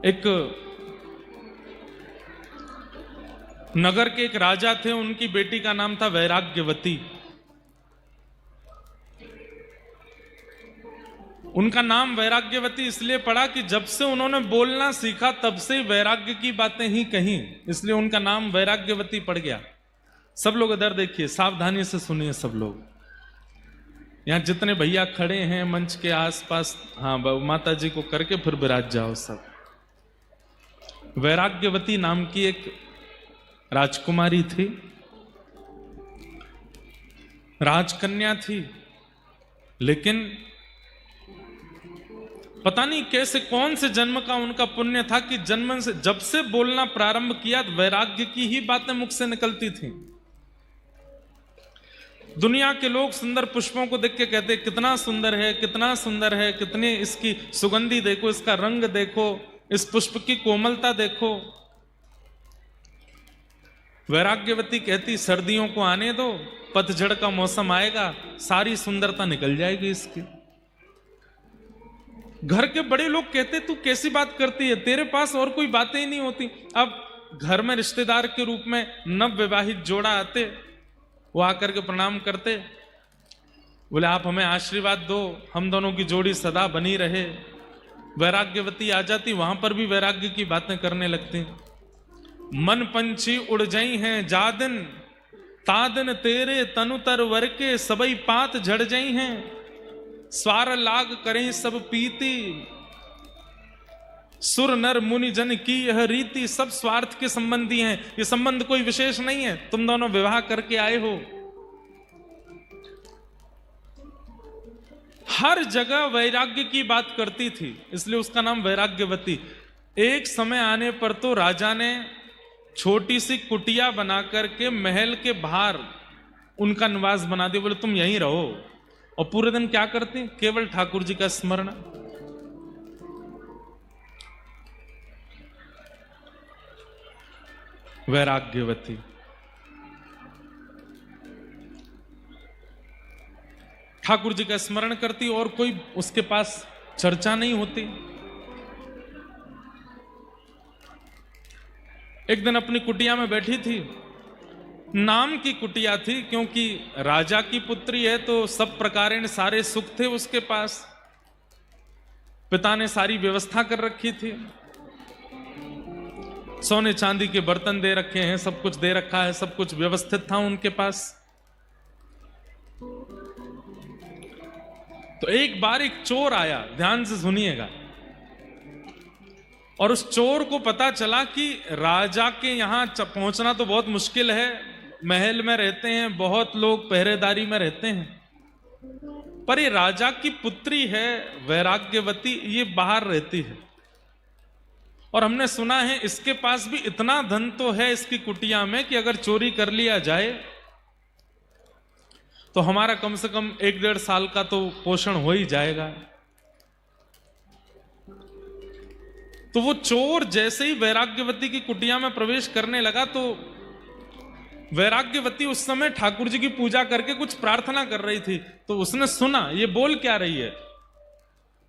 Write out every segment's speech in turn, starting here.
एक नगर के एक राजा थे, उनकी बेटी का नाम था वैराग्यवती। उनका नाम वैराग्यवती इसलिए पड़ा कि जब से उन्होंने बोलना सीखा तब से वैराग्य की बातें ही कहीं, इसलिए उनका नाम वैराग्यवती पड़ गया। सब लोग इधर देखिए, सावधानी से सुनिए सब लोग। यहां जितने भैया खड़े हैं मंच के आसपास, हाँ माता जी को करके फिर विराज जाओ सब। वैराग्यवती नाम की एक राजकुमारी थी, राजकन्या थी, लेकिन पता नहीं कैसे कौन से जन्म का उनका पुण्य था कि जन्म से जब से बोलना प्रारंभ किया वैराग्य की ही बातें मुख से निकलती थी। दुनिया के लोग सुंदर पुष्पों को देख के कहते कितना सुंदर है, कितना सुंदर है, कितनी इसकी सुगंधी देखो, इसका रंग देखो, इस पुष्प की कोमलता देखो। वैराग्यवती कहती सर्दियों को आने दो, पतझड़ का मौसम आएगा, सारी सुंदरता निकल जाएगी इसकी। घर के बड़े लोग कहते तू कैसी बात करती है, तेरे पास और कोई बातें ही नहीं होती। अब घर में रिश्तेदार के रूप में नव विवाहित जोड़ा आते, वो आकर के प्रणाम करते, बोले आप हमें आशीर्वाद दो, हम दोनों की जोड़ी सदा बनी रहे। वैराग्यवती आ जाती, वहां पर भी वैराग्य की बातें करने लगती। मन पंछी उड़ जाई हैं जादिन, तादिन तेरे तनुतर वर के सबई पात झड़ जाई हैं। स्वार लाग करें सब पीती, सुर नर मुनि जन की यह रीति। सब स्वार्थ के संबंधी हैं, ये संबंध कोई विशेष नहीं है, तुम दोनों विवाह करके आए हो। हर जगह वैराग्य की बात करती थी, इसलिए उसका नाम वैराग्यवती। एक समय आने पर तो राजा ने छोटी सी कुटिया बना करके महल के बाहर उनका निवास बना दिया। बोले तुम यहीं रहो, और पूरे दिन क्या करते, केवल ठाकुर जी का स्मरण। वैराग्यवती ठाकुर जी का स्मरण करती और कोई उसके पास चर्चा नहीं होती। एक दिन अपनी कुटिया में बैठी थी, नाम की कुटिया थी क्योंकि राजा की पुत्री है तो सब प्रकारेण सारे सुख थे उसके पास, पिता ने सारी व्यवस्था कर रखी थी, सोने चांदी के बर्तन दे रखे हैं, सब कुछ दे रखा है, सब कुछ व्यवस्थित था उनके पास। तो एक बार एक चोर आया, ध्यान से सुनिएगा, और उस चोर को पता चला कि राजा के यहां पहुंचना तो बहुत मुश्किल है, महल में रहते हैं, बहुत लोग पहरेदारी में रहते हैं, पर ये राजा की पुत्री है वैराग्यवती, ये बाहर रहती है, और हमने सुना है इसके पास भी इतना धन तो है इसकी कुटिया में कि अगर चोरी कर लिया जाए तो हमारा कम से कम 1-1.5 साल का तो पोषण हो ही जाएगा। तो वो चोर जैसे ही वैराग्यवती की कुटिया में प्रवेश करने लगा तो वैराग्यवती उस समय ठाकुर जी की पूजा करके कुछ प्रार्थना कर रही थी, तो उसने सुना ये बोल क्या रही है।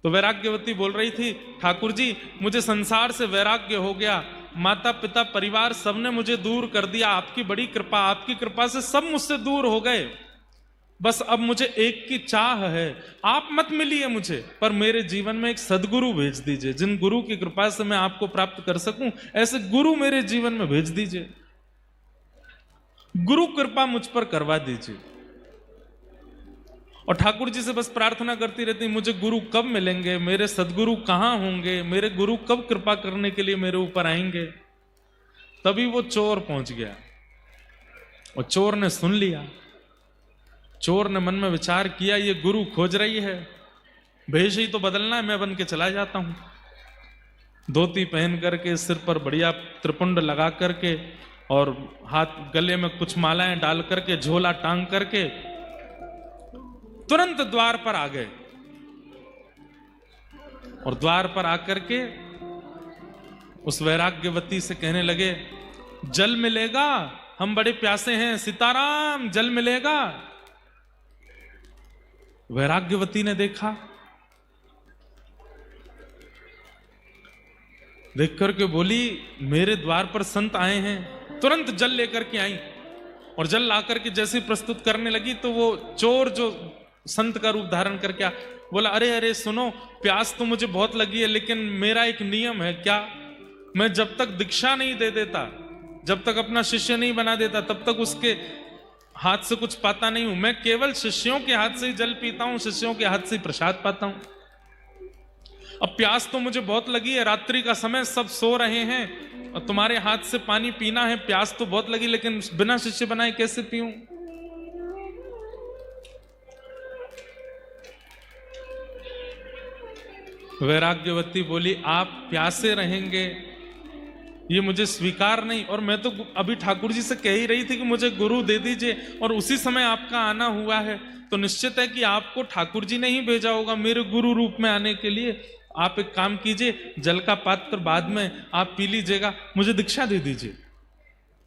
तो वैराग्यवती बोल रही थी, ठाकुर जी मुझे संसार से वैराग्य हो गया, माता पिता परिवार सबने मुझे दूर कर दिया, आपकी बड़ी कृपा, आपकी कृपा से सब मुझसे दूर हो गए, बस अब मुझे एक की चाह है, आप मत मिलिए मुझे, पर मेरे जीवन में एक सदगुरु भेज दीजिए, जिन गुरु की कृपा से मैं आपको प्राप्त कर सकूं, ऐसे गुरु मेरे जीवन में भेज दीजिए, गुरु कृपा मुझ पर करवा दीजिए। और ठाकुर जी से बस प्रार्थना करती रहती, मुझे गुरु कब मिलेंगे, मेरे सदगुरु कहां होंगे, मेरे गुरु कब कृपा करने के लिए मेरे ऊपर आएंगे। तभी वो चोर पहुंच गया और चोर ने सुन लिया। चोर ने मन में विचार किया, ये गुरु खोज रही है, भेष ही तो बदलना है, मैं बन के चला जाता हूं। धोती पहन करके, सिर पर बढ़िया त्रिपुंड लगा करके और हाथ गले में कुछ मालाएं डाल करके, झोला टांग करके तुरंत द्वार पर आ गए, और द्वार पर आकर के उस वैराग्यवती से कहने लगे, जल मिलेगा, हम बड़े प्यासे हैं, सीताराम जल मिलेगा। वैराग्यवती ने देखा देख करके बोली मेरे द्वार पर संत आए हैं, तुरंत जल लेकर के आई और जल ला करके जैसे प्रस्तुत करने लगी तो वो चोर जो संत का रूप धारण करके बोला, अरे अरे सुनो, प्यास तो मुझे बहुत लगी है, लेकिन मेरा एक नियम है। क्या? मैं जब तक दीक्षा नहीं दे देता, जब तक अपना शिष्य नहीं बना देता, तब तक उसके हाथ से कुछ पाता नहीं हूं। मैं केवल शिष्यों के हाथ से ही जल पीता हूं, शिष्यों के हाथ से ही प्रसाद पाता हूं। अब प्यास तो मुझे बहुत लगी है, रात्रि का समय, सब सो रहे हैं और तुम्हारे हाथ से पानी पीना है, प्यास तो बहुत लगी, लेकिन बिना शिष्य बनाए कैसे पीऊं? वैराग्यवती बोली, आप प्यासे रहेंगे ये मुझे स्वीकार नहीं, और मैं तो अभी ठाकुर जी से कह ही रही थी कि मुझे गुरु दे दीजिए, और उसी समय आपका आना हुआ है, तो निश्चित है कि आपको ठाकुर जी ने ही भेजा होगा मेरे गुरु रूप में आने के लिए। आप एक काम कीजिए, जल का पात्र बाद में आप पी लीजिएगा, मुझे दीक्षा दे दीजिए।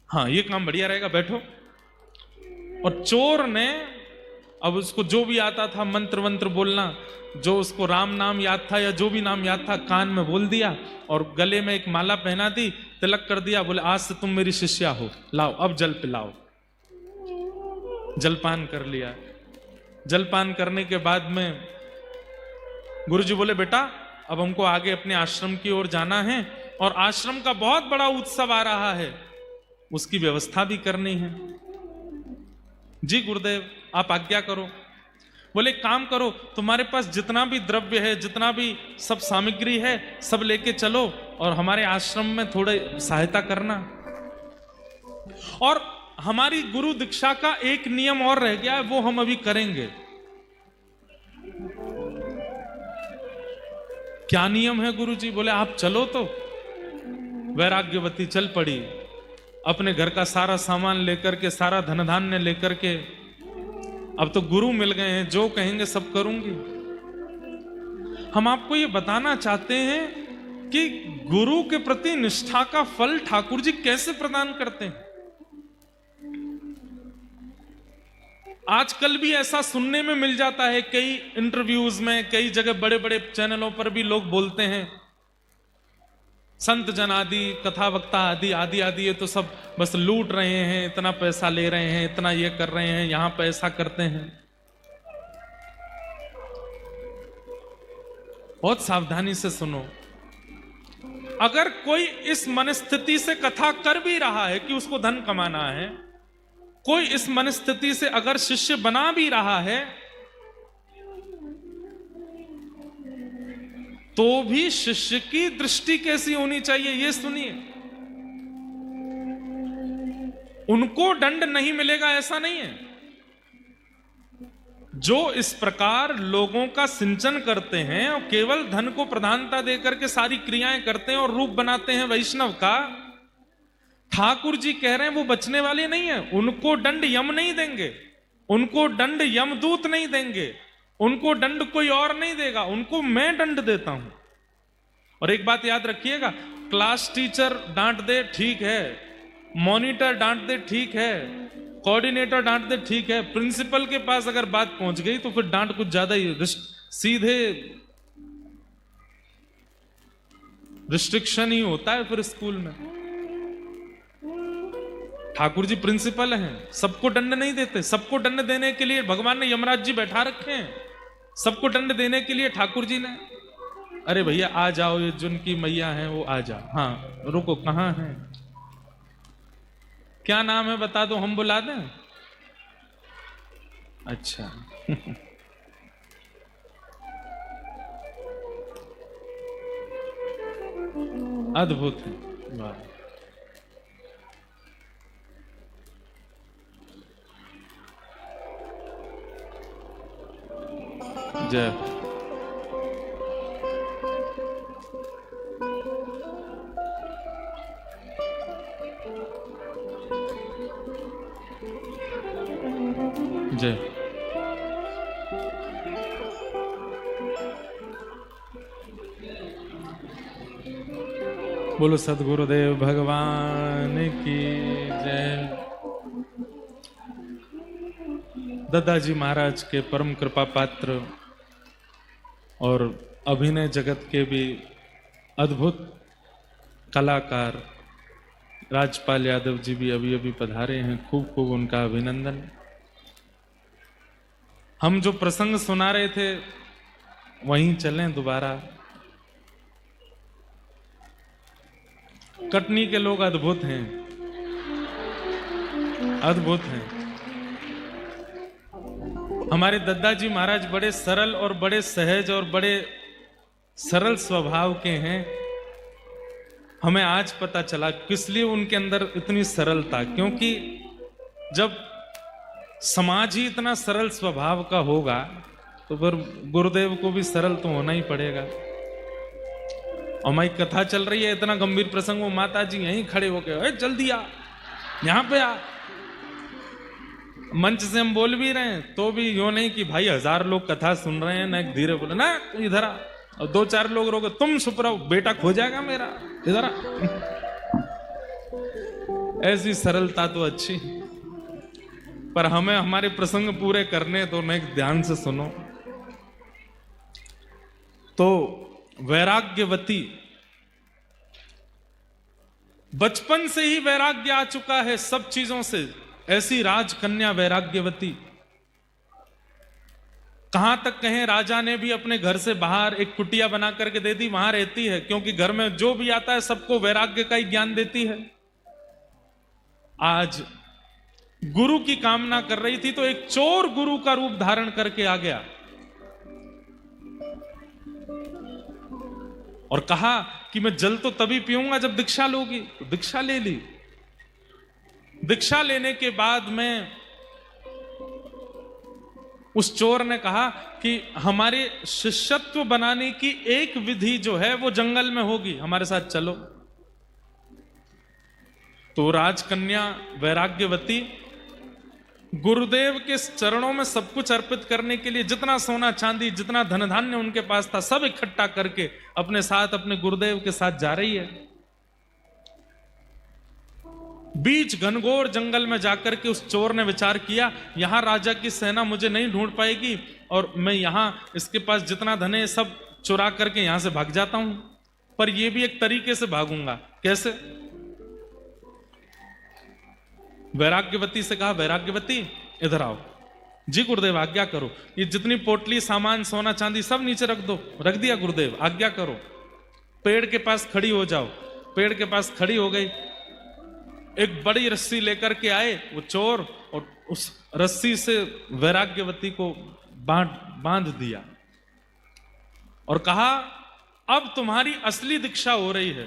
हाँ, ये काम बढ़िया रहेगा, बैठो। और चोर ने अब उसको जो भी आता था मंत्र वंत्र बोलना, जो उसको राम नाम याद था या जो भी नाम याद था, कान में बोल दिया और गले में एक माला पहना दी, तिलक कर दिया, बोले आज से तुम मेरी शिष्या हो, लाओ अब जल पिलाओ। जलपान कर लिया। जलपान करने के बाद में गुरुजी बोले, बेटा अब हमको आगे अपने आश्रम की ओर जाना है और आश्रम का बहुत बड़ा उत्सव आ रहा है, उसकी व्यवस्था भी करनी है। जी गुरुदेव, आप आज्ञा करो। बोले काम करो, तुम्हारे पास जितना भी द्रव्य है, जितना भी सब सामग्री है, सब लेके चलो और हमारे आश्रम में थोड़े सहायता करना। और हमारी गुरु दीक्षा का एक नियम और रह गया है, वो हम अभी करेंगे। क्या नियम है गुरुजी? बोले आप चलो। तो वैराग्यवती चल पड़ी, अपने घर का सारा सामान लेकर के, सारा धन धान्य लेकर के। अब तो गुरु मिल गए हैं, जो कहेंगे सब करूंगी। हम आपको ये बताना चाहते हैं कि गुरु के प्रति निष्ठा का फल ठाकुर जी कैसे प्रदान करते हैं। आजकल भी ऐसा सुनने में मिल जाता है, कई इंटरव्यूज में, कई जगह बड़े बड़े चैनलों पर भी लोग बोलते हैं, संत जन आदि, कथा वक्ता आदि आदि आदि ये तो सब बस लूट रहे हैं, इतना पैसा ले रहे हैं, इतना ये कर रहे हैं, यहां पे ऐसा करते हैं। बहुत सावधानी से सुनो। अगर कोई इस मनस्थिति से कथा कर भी रहा है कि उसको धन कमाना है, कोई इस मनस्थिति से अगर शिष्य बना भी रहा है, तो भी शिष्य की दृष्टि कैसी होनी चाहिए ये सुनिए। उनको दंड नहीं मिलेगा ऐसा नहीं है। जो इस प्रकार लोगों का सिंचन करते हैं और केवल धन को प्रधानता देकर के सारी क्रियाएं करते हैं और रूप बनाते हैं वैष्णव का, ठाकुर जी कह रहे हैं वो बचने वाले नहीं है। उनको दंड यम नहीं देंगे, उनको दंड यमदूत नहीं देंगे, उनको दंड कोई और नहीं देगा, उनको मैं दंड देता हूं। और एक बात याद रखिएगा, क्लास टीचर डांट दे ठीक है, मॉनिटर डांट दे ठीक है, कोऑर्डिनेटर डांट दे ठीक है, प्रिंसिपल के पास अगर बात पहुंच गई तो फिर डांट कुछ ज्यादा ही सीधे रिस्ट्रिक्शन ही होता है फिर स्कूल में। ठाकुर जी प्रिंसिपल हैं, सबको दंड नहीं देते। सबको दंड देने के लिए भगवान ने यमराज जी बैठा रखे हैं, सबको दंड देने के लिए ठाकुर जी ने, अरे भैया आ जाओ, ये जिनकी मैया है वो आ जाओ। हाँ रुको, कहां है, क्या नाम है बता दो, हम बुला दें। अच्छा अद्भुत है, वाह। जय जय। बोलो सद्गुरुदेव भगवान की जय। दादाजी महाराज के परम कृपा पात्र और अभिनय जगत के भी अद्भुत कलाकार राजपाल यादव जी भी अभी अभी पधारे हैं, खूब खूब उनका अभिनंदन। हम जो प्रसंग सुना रहे थे वहीं चलें दोबारा। कटनी के लोग अद्भुत हैं, अद्भुत हैं। हमारे दद्दाजी महाराज बड़े सरल और बड़े सहज और बड़े सरल स्वभाव के हैं। हमें आज पता चला किस लिए उनके अंदर इतनी सरलता, क्योंकि जब समाज ही इतना सरल स्वभाव का होगा तो फिर गुरुदेव को भी सरल तो होना ही पड़ेगा। और हमारी कथा चल रही है, इतना गंभीर प्रसंग, वो माता जी यहीं खड़े होके जल्दी आ, यहां पे आ। मंच से हम बोल भी रहे हैं तो भी यो नहीं कि भाई 1000 लोग कथा सुन रहे हैं ना, एक धीरे बोले ना इधर आ, और 2-4 लोग रोके तुम चुप रहो, बेटा खो जाएगा मेरा, इधर आ। ऐसी सरलता तो अच्छी, पर हमें हमारे प्रसंग पूरे करने तो नहीं, ध्यान से सुनो। तो वैराग्यवती, बचपन से ही वैराग्य आ चुका है सब चीजों से, ऐसी राजकन्या वैराग्यवती। कहां तक कहें, राजा ने भी अपने घर से बाहर एक कुटिया बना करके दे दी, वहां रहती है, क्योंकि घर में जो भी आता है सबको वैराग्य का ही ज्ञान देती है। आज गुरु की कामना कर रही थी तो एक चोर गुरु का रूप धारण करके आ गया और कहा कि मैं जल तो तभी पीऊंगा जब दीक्षा लोगी। तो दीक्षा ले ली। दीक्षा लेने के बाद में उस चोर ने कहा कि हमारे शिष्यत्व बनाने की एक विधि जो है वो जंगल में होगी, हमारे साथ चलो। तो राजकन्या वैराग्यवती गुरुदेव के चरणों में सब कुछ अर्पित करने के लिए जितना सोना चांदी, जितना धन धान्य उनके पास था, सब इकट्ठा करके अपने साथ अपने गुरुदेव के साथ जा रही है। बीच घनघोर जंगल में जाकर के उस चोर ने विचार किया, यहां राजा की सेना मुझे नहीं ढूंढ पाएगी और मैं यहां इसके पास जितना धन है सब चुरा करके यहां से भाग जाता हूं। पर यह भी एक तरीके से भागूंगा, कैसे? वैराग्यवती से कहा, वैराग्यवती इधर आओ। जी गुरुदेव आज्ञा करो। ये जितनी पोटली सामान सोना चांदी सब नीचे रख दो। रख दिया गुरुदेव, आज्ञा करो। पेड़ के पास खड़ी हो जाओ। पेड़ के पास खड़ी हो गई। एक बड़ी रस्सी लेकर के आए वो चोर और उस रस्सी से वैराग्यवती को बांध दिया और कहा, अब तुम्हारी असली दीक्षा हो रही है।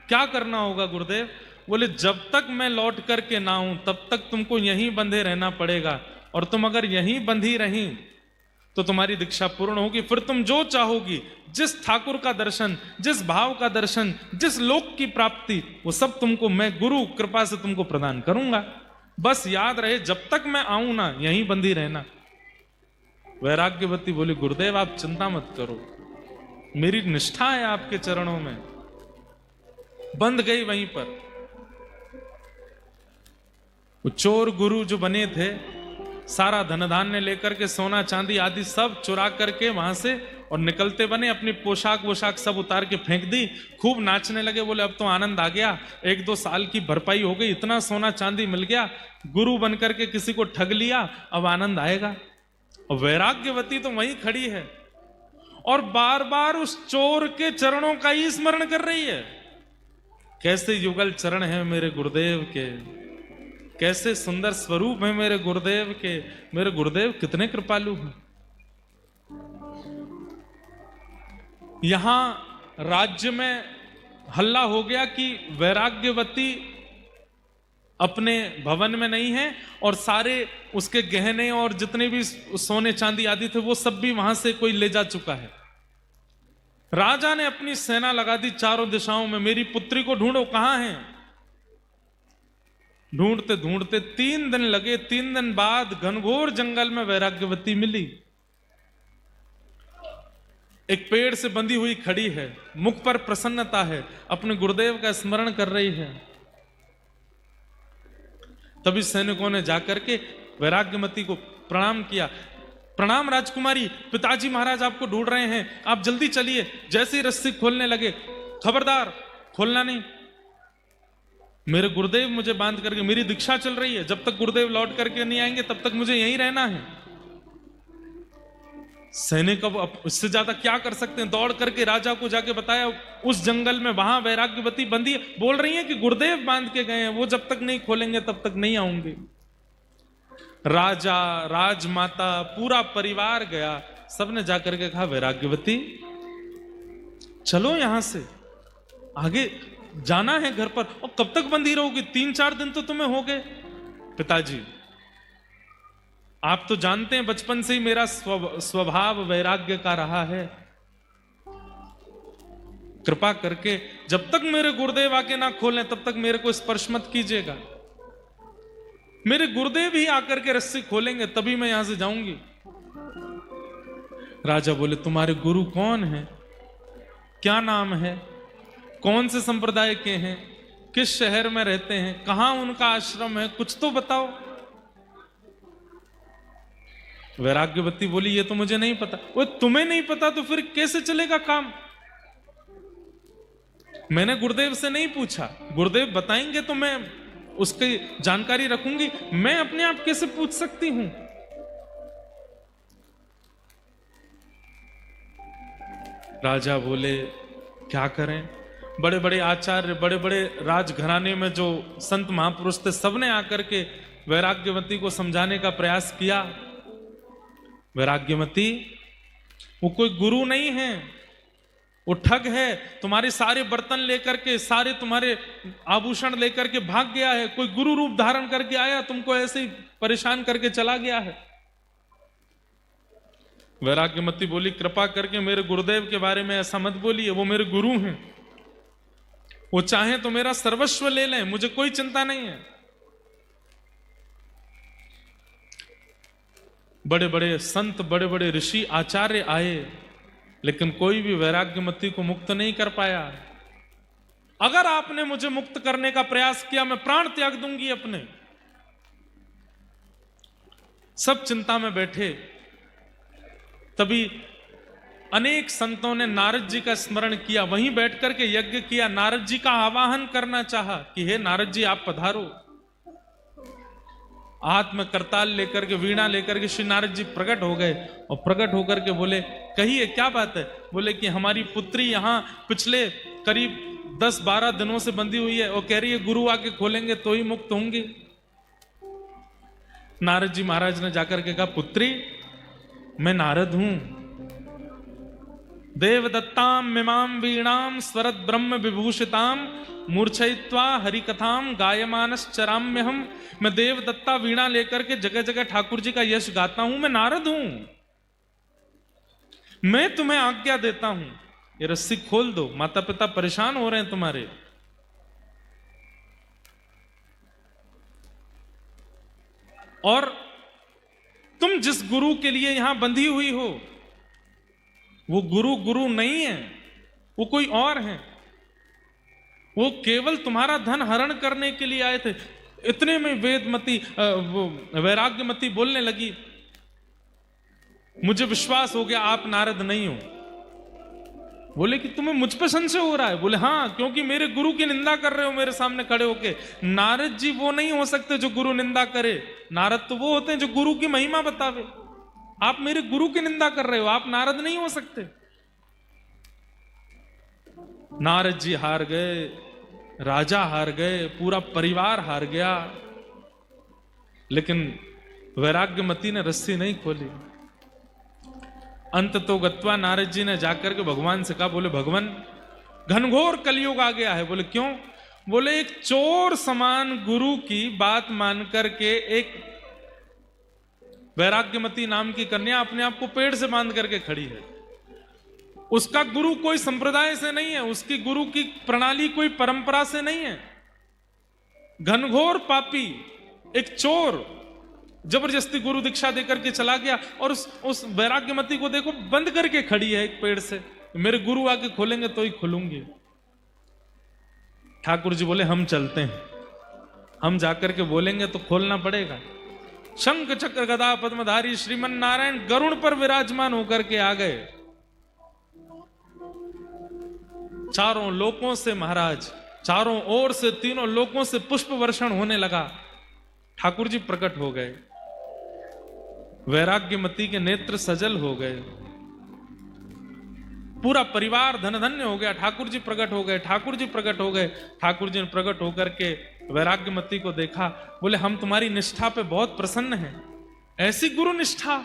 क्या करना होगा गुरुदेव? बोले, जब तक मैं लौट करके ना आऊं तब तक तुमको यहीं बंधे रहना पड़ेगा, और तुम अगर यहीं बंधी रही तो तुम्हारी दीक्षा पूर्ण होगी। फिर तुम जो चाहोगी, जिस ठाकुर का दर्शन, जिस भाव का दर्शन, जिस लोक की प्राप्ति, वो सब तुमको मैं गुरु कृपा से तुमको प्रदान करूंगा। बस याद रहे जब तक मैं आऊं ना यहीं बंधी रहना। वैराग्यवती बोली, गुरुदेव आप चिंता मत करो, मेरी निष्ठा है आपके चरणों में। बंध गई वहीं पर। वो चोर गुरु जो बने थे सारा धन धान्य लेकर के, सोना चांदी आदि सब चुरा करके वहां से और निकलते बने। अपनी पोशाक वोशाक सब उतार के फेंक दी। खूब नाचने लगे। बोले अब तो आनंद आ गया, 1-2 साल की भरपाई हो गई, इतना सोना चांदी मिल गया, गुरु बन करके किसी को ठग लिया, अब आनंद आएगा। और वैराग्यवती तो वहीं खड़ी है और बार बार उस चोर के चरणों का ही स्मरण कर रही है। कैसे युगल चरण है मेरे गुरुदेव के, कैसे सुंदर स्वरूप है मेरे गुरुदेव के, मेरे गुरुदेव कितने कृपालु हैं। यहां राज्य में हल्ला हो गया कि वैराग्यवती अपने भवन में नहीं है और सारे उसके गहने और जितने भी सोने चांदी आदि थे वो सब भी वहां से कोई ले जा चुका है। राजा ने अपनी सेना लगा दी चारों दिशाओं में, मेरी पुत्री को ढूंढो, कहां है? ढूंढते ढूंढते 3 दिन लगे। 3 दिन बाद घनघोर जंगल में वैराग्यवती मिली। एक पेड़ से बंधी हुई खड़ी है, मुख पर प्रसन्नता है, अपने गुरुदेव का स्मरण कर रही है। तभी सैनिकों ने जाकर के वैराग्यवती को प्रणाम किया। प्रणाम राजकुमारी, पिताजी महाराज आपको ढूंढ रहे हैं, आप जल्दी चलिए। जैसे ही रस्सी खोलने लगे, खबरदार खोलना नहीं, मेरे गुरुदेव मुझे बांध करके, मेरी दीक्षा चल रही है, जब तक गुरुदेव लौट करके नहीं आएंगे तब तक मुझे यहीं रहना है। सैनिक अब इससे ज्यादा क्या कर सकते हैं, दौड़ करके राजा को जाके बताया उस जंगल में वहां वैराग्यवती बंदी है, बोल रही है कि गुरुदेव बांध के गए हैं, वो जब तक नहीं खोलेंगे तब तक नहीं आऊंगे। राजा, राजमाता, पूरा परिवार गया, सबने जाकर के कहा वैराग्यवती चलो यहां से आगे जाना है घर पर। और कब तक बंदी रहोगी, 3-4 दिन तो तुम्हें हो गए। पिताजी आप तो जानते हैं बचपन से ही मेरा स्वभाव वैराग्य का रहा है, कृपा करके जब तक मेरे गुरुदेव आके ना खोलें तब तक मेरे को स्पर्श मत कीजिएगा। मेरे गुरुदेव ही आकर के रस्सी खोलेंगे तभी मैं यहां से जाऊंगी। राजा बोले तुम्हारे गुरु कौन है, क्या नाम है, कौन से संप्रदाय के हैं, किस शहर में रहते हैं, कहां उनका आश्रम है, कुछ तो बताओ। वैराग्यवती बोली ये तो मुझे नहीं पता। वो तुम्हें नहीं पता तो फिर कैसे चलेगा काम? मैंने गुरुदेव से नहीं पूछा, गुरुदेव बताएंगे तो मैं उसकी जानकारी रखूंगी, मैं अपने आप कैसे पूछ सकती हूं? राजा बोले क्या करें, बड़े बड़े आचार्य, बड़े बड़े राजघराने में जो संत महापुरुष थे, सबने आकर के वैराग्यवती को समझाने का प्रयास किया। वैराग्यवती वो कोई गुरु नहीं है, वो ठग है, तुम्हारे सारे बर्तन लेकर के, सारे तुम्हारे आभूषण लेकर के भाग गया है, कोई गुरु रूप धारण करके आया, तुमको ऐसे ही परेशान करके चला गया है। वैराग्यवती बोली कृपा करके मेरे गुरुदेव के बारे में ऐसा मत बोलिए, वो मेरे गुरु हैं, वो चाहे तो मेरा सर्वस्व ले लें, मुझे कोई चिंता नहीं है। बड़े बड़े संत, बड़े बड़े ऋषि आचार्य आए, लेकिन कोई भी वैराग्यवती को मुक्त नहीं कर पाया। अगर आपने मुझे मुक्त करने का प्रयास किया मैं प्राण त्याग दूंगी अपने। सब चिंता में बैठे, तभी अनेक संतों ने नारद जी का स्मरण किया, वहीं बैठ करके यज्ञ किया, नारद जी का आवाहन करना चाहा कि हे नारद जी आप पधारो। हाथ में करताल लेकर के, वीणा लेकर के श्री नारद जी प्रकट हो गए और प्रकट होकर के बोले कहिए क्या बात है। बोले कि हमारी पुत्री यहाँ पिछले करीब 10-12 दिनों से बंधी हुई है और कह रही है गुरु आके खोलेंगे तो ही मुक्त होंगी। नारद जी महाराज ने जाकर के कहा पुत्री मैं नारद हूं, देवदत्ताम मिमाम वीणाम स्वरत ब्रह्म विभूषिताम मूर्छयित्वा हरिकथाम गायमानश्चराम्य हम। मैं देवदत्ता वीणा लेकर के जगह जगह ठाकुर जी का यश गाता हूं, मैं नारद हूं। मैं तुम्हें आज्ञा देता हूं ये रस्सी खोल दो, माता पिता परेशान हो रहे हैं तुम्हारे। और तुम जिस गुरु के लिए यहां बंधी हुई हो वो गुरु नहीं है, वो कोई और है, वो केवल तुम्हारा धन हरण करने के लिए आए थे। इतने में वेदमती वैराग्यमती बोलने लगी मुझे विश्वास हो गया आप नारद नहीं हो। बोले कि तुम्हें मुझ पर संशय हो रहा है? बोले हाँ, क्योंकि मेरे गुरु की निंदा कर रहे हो मेरे सामने खड़े होके। नारद जी वो नहीं हो सकते जो गुरु निंदा करे, नारद तो वो होते हैं जो गुरु की महिमा बतावे। आप मेरे गुरु की निंदा कर रहे हो, आप नारद नहीं हो सकते। नारद जी हार गए, राजा हार गए, पूरा परिवार हार गया, लेकिन वैराग्यमती ने रस्सी नहीं खोली। अंत तो गत्वा नारद जी ने जाकर के भगवान से कहा, बोले भगवान घनघोर कलयुग आ गया है। बोले क्यों? बोले एक चोर समान गुरु की बात मान करके एक वैराग्यमती नाम की कन्या अपने आप को पेड़ से बांध करके खड़ी है। उसका गुरु कोई संप्रदाय से नहीं है, उसकी गुरु की प्रणाली कोई परंपरा से नहीं है। घनघोर पापी एक चोर जबरदस्ती गुरु दीक्षा देकर के चला गया और उस वैराग्यमती को देखो बंद करके खड़ी है एक पेड़ से। मेरे गुरु आके खोलेंगे तो ही खुलूंगी। ठाकुर जी बोले हम चलते हैं, हम जाकर के बोलेंगे तो खोलना पड़ेगा। शंख चक्र गदा पद्मधारी श्रीमन नारायण गरुड़ पर विराजमान होकर के आ गए। चारों लोकों से महाराज चारों ओर से तीनों लोकों से पुष्प वर्षण होने लगा। ठाकुर जी प्रकट हो गए, वैराग्यमती के नेत्र सजल हो गए, पूरा परिवार धन धन्य हो गया। ठाकुर जी प्रकट हो गए, ठाकुर जी प्रकट हो गए। ठाकुर जी ने प्रकट होकर के वैराग्यमती को देखा, बोले हम तुम्हारी निष्ठा पे बहुत प्रसन्न हैं। ऐसी गुरु निष्ठा,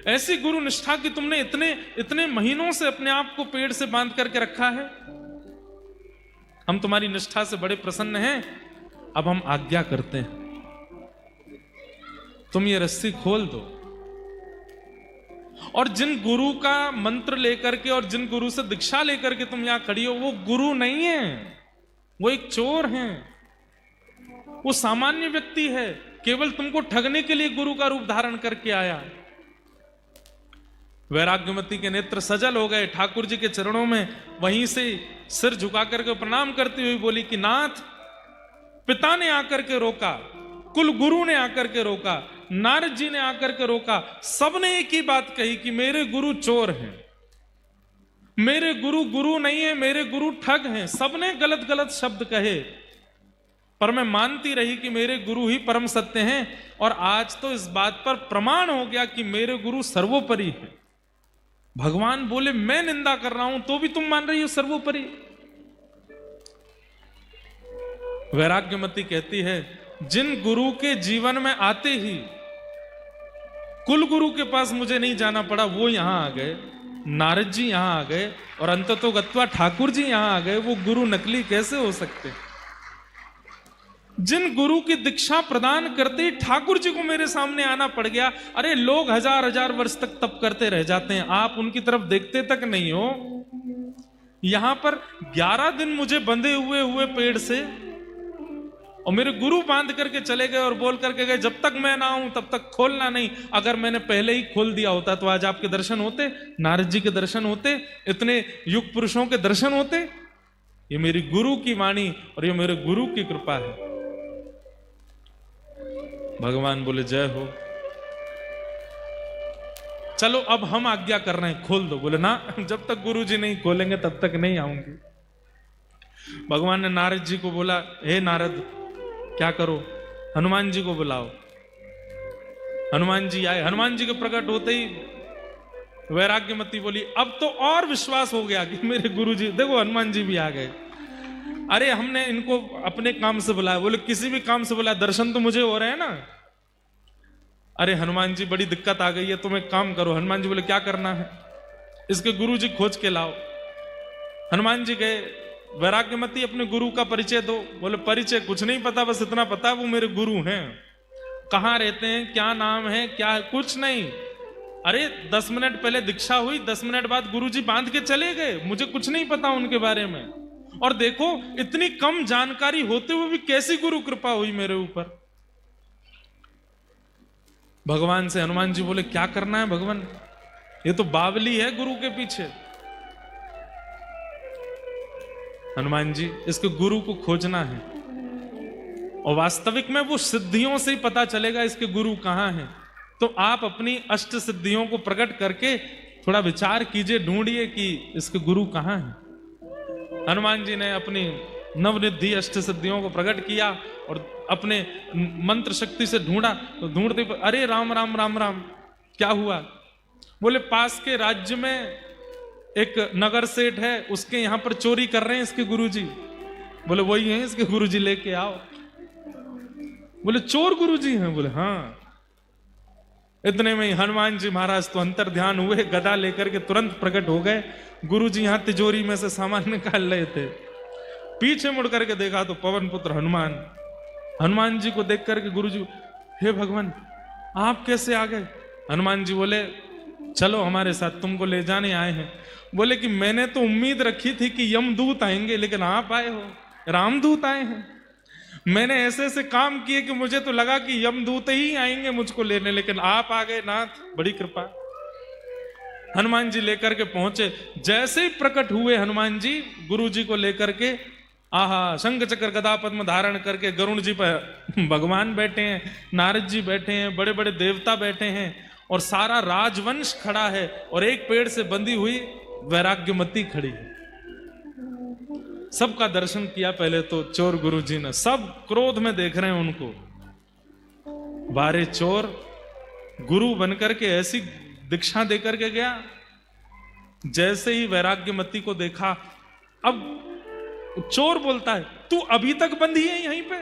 ऐसी गुरु निष्ठा कि तुमने इतने इतने महीनों से अपने आप को पेड़ से बांध करके रखा है। हम तुम्हारी निष्ठा से बड़े प्रसन्न हैं। अब हम आज्ञा करते हैं, तुम ये रस्सी खोल दो। और जिन गुरु का मंत्र लेकर के और जिन गुरु से दीक्षा लेकर के तुम यहां खड़ी हो, वो गुरु नहीं है, वो एक चोर है, वो सामान्य व्यक्ति है, केवल तुमको ठगने के लिए गुरु का रूप धारण करके आया। वैराग्यमती के नेत्र सजल हो गए, ठाकुर जी के चरणों में वहीं से सिर झुका करके प्रणाम करती हुई बोली कि नाथ, पिता ने आकर के रोका, कुल गुरु ने आकर के रोका, नारद जी ने आकर के रोका, सबने एक ही बात कही कि मेरे गुरु चोर हैं, मेरे गुरु गुरु नहीं है, मेरे गुरु ठग हैं। सबने गलत गलत शब्द कहे, पर मैं मानती रही कि मेरे गुरु ही परम सत्य हैं। और आज तो इस बात पर प्रमाण हो गया कि मेरे गुरु सर्वोपरि है। भगवान बोले मैं निंदा कर रहा हूं तो भी तुम मान रही हो सर्वोपरि। वैराग्यमती कहती है, जिन गुरु के जीवन में आते ही कुल गुरु के पास मुझे नहीं जाना पड़ा, वो यहां आ गए, नारद जी यहां आ गए, और अंततोगत्वा ठाकुर जी यहां आ गए। वो गुरु नकली कैसे हो सकते? जिन गुरु की दीक्षा प्रदान करते ही ठाकुर जी को मेरे सामने आना पड़ गया। अरे लोग हजार हजार वर्ष तक तप करते रह जाते हैं, आप उनकी तरफ देखते तक नहीं हो। यहां पर 11 दिन मुझे बंधे हुए पेड़ से, और मेरे गुरु बांध करके चले गए और बोल करके गए जब तक मैं ना आऊं तब तक खोलना नहीं। अगर मैंने पहले ही खोल दिया होता तो आज आपके दर्शन होते, नारद जी के दर्शन होते, इतने युग पुरुषों के दर्शन होते। ये मेरी गुरु की वाणी और ये मेरे गुरु की कृपा है। भगवान बोले जय हो, चलो अब हम आज्ञा कर रहे हैं, खोल दो। बोले ना, जब तक गुरु जी नहीं खोलेंगे तब तक नहीं आऊंगी। भगवान ने नारद जी को बोला, हे नारद क्या करो, हनुमान जी को बुलाओ। हनुमान जी आए। हनुमान जी के प्रकट होते ही वैराग्यमती बोली, अब तो और विश्वास हो गया कि मेरे गुरु जी, देखो हनुमान जी भी आ गए। अरे हमने इनको अपने काम से बुलाया। बोले किसी भी काम से बुलाया, दर्शन तो मुझे हो रहे हैं ना। अरे हनुमान जी बड़ी दिक्कत आ गई है, तुम एक काम करो। हनुमान जी बोले क्या करना है? इसके गुरु जी खोज के लाओ। हनुमान जी गए, वैराग्यमती अपने गुरु का परिचय दो। बोले परिचय कुछ नहीं पता, बस इतना पता वो मेरे गुरु हैं। कहाँ रहते हैं, क्या नाम है, क्या है, कुछ नहीं। अरे 10 मिनट पहले दीक्षा हुई, 10 मिनट बाद गुरुजी बांध के चले गए, मुझे कुछ नहीं पता उनके बारे में। और देखो इतनी कम जानकारी होते हुए भी कैसी गुरु कृपा हुई मेरे ऊपर। भगवान से हनुमान जी बोले क्या करना है भगवान, ये तो बावली है गुरु के पीछे। हनुमान जी इसके गुरु को खोजना है, और वास्तविक में वो सिद्धियों से ही पता चलेगा इसके गुरु कहां हैं। तो आप अपनी अष्ट सिद्धियों को प्रकट करके थोड़ा विचार कीजिए, ढूंढिए कि इसके गुरु कहां हैं। हनुमान जी ने अपनी नवनिधि अष्ट सिद्धियों को प्रकट किया और अपने मंत्र शक्ति से ढूंढा। तो ढूंढते अरे राम राम राम राम, क्या हुआ? बोले पास के राज्य में एक नगर सेठ है, उसके यहां पर चोरी कर रहे हैं इसके गुरुजी। बोले वही हैं इसके गुरुजी, लेके आओ। बोले चोर गुरुजी हैं? बोले हाँ। इतने में ही हनुमान जी महाराज तो अंतर ध्यान हुए, गदा लेकर के तुरंत प्रकट हो गए। गुरुजी यहां तिजोरी में से सामान निकाल रहे थे। पीछे मुड़ करके देखा तो पवन पुत्र हनुमान। हनुमान जी को देख करके गुरुजी, हे भगवान आप कैसे आ गए? हनुमान जी बोले चलो हमारे साथ, तुमको ले जाने आए हैं। बोले कि मैंने तो उम्मीद रखी थी कि यमदूत आएंगे, लेकिन आप आए हो, रामदूत आए हैं। मैंने ऐसे ऐसे काम किए कि मुझे तो लगा कि यमदूत ही आएंगे मुझको लेने, लेकिन आप आ गए नाथ, बड़ी कृपा। हनुमान जी लेकर के पहुंचे। जैसे ही प्रकट हुए हनुमान जी गुरु जी को लेकर के, आहा शंख चक्र गदा पद्म धारण करके गरुण जी पर भगवान बैठे हैं, नारद जी बैठे हैं, बड़े बड़े देवता बैठे हैं, और सारा राजवंश खड़ा है, और एक पेड़ से बंधी हुई वैराग्यमती खड़ी है। सबका दर्शन किया। पहले तो चोर गुरु जी ने, सब क्रोध में देख रहे हैं उनको। बारे चोर, गुरु बनकर के ऐसी दीक्षा देकर के गया, जैसे ही वैराग्यमती को देखा, अब चोर बोलता है तू अभी तक बंधी है यहीं पे।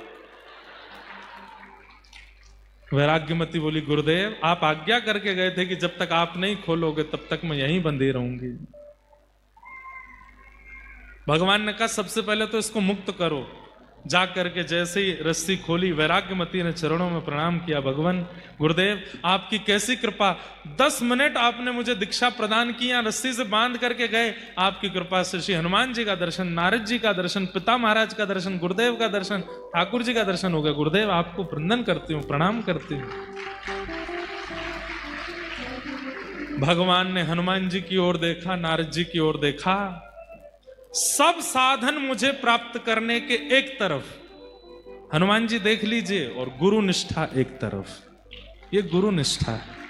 वैराग्यमती बोली गुरुदेव आप आज्ञा करके गए थे कि जब तक आप नहीं खोलोगे तब तक मैं यहीं बंधी रहूंगी। भगवान ने कहा सबसे पहले तो इसको मुक्त करो। जा करके जैसे ही रस्सी खोली, वैराग्यमती ने चरणों में प्रणाम किया, भगवान गुरुदेव आपकी कैसी कृपा, 10 मिनट आपने मुझे दीक्षा प्रदान किया, रस्सी से बांध करके गए, आपकी कृपा से श्री हनुमान जी का दर्शन, नारद जी का दर्शन, पिता महाराज का दर्शन, गुरुदेव का दर्शन, ठाकुर जी का दर्शन हो गया। गुरुदेव आपको वंदन करती हूँ, प्रणाम करती हूँ। भगवान ने हनुमान जी की ओर देखा, नारद जी की ओर देखा, सब साधन मुझे प्राप्त करने के एक तरफ, हनुमान जी देख लीजिए, और गुरु निष्ठा एक तरफ। ये गुरु निष्ठा है।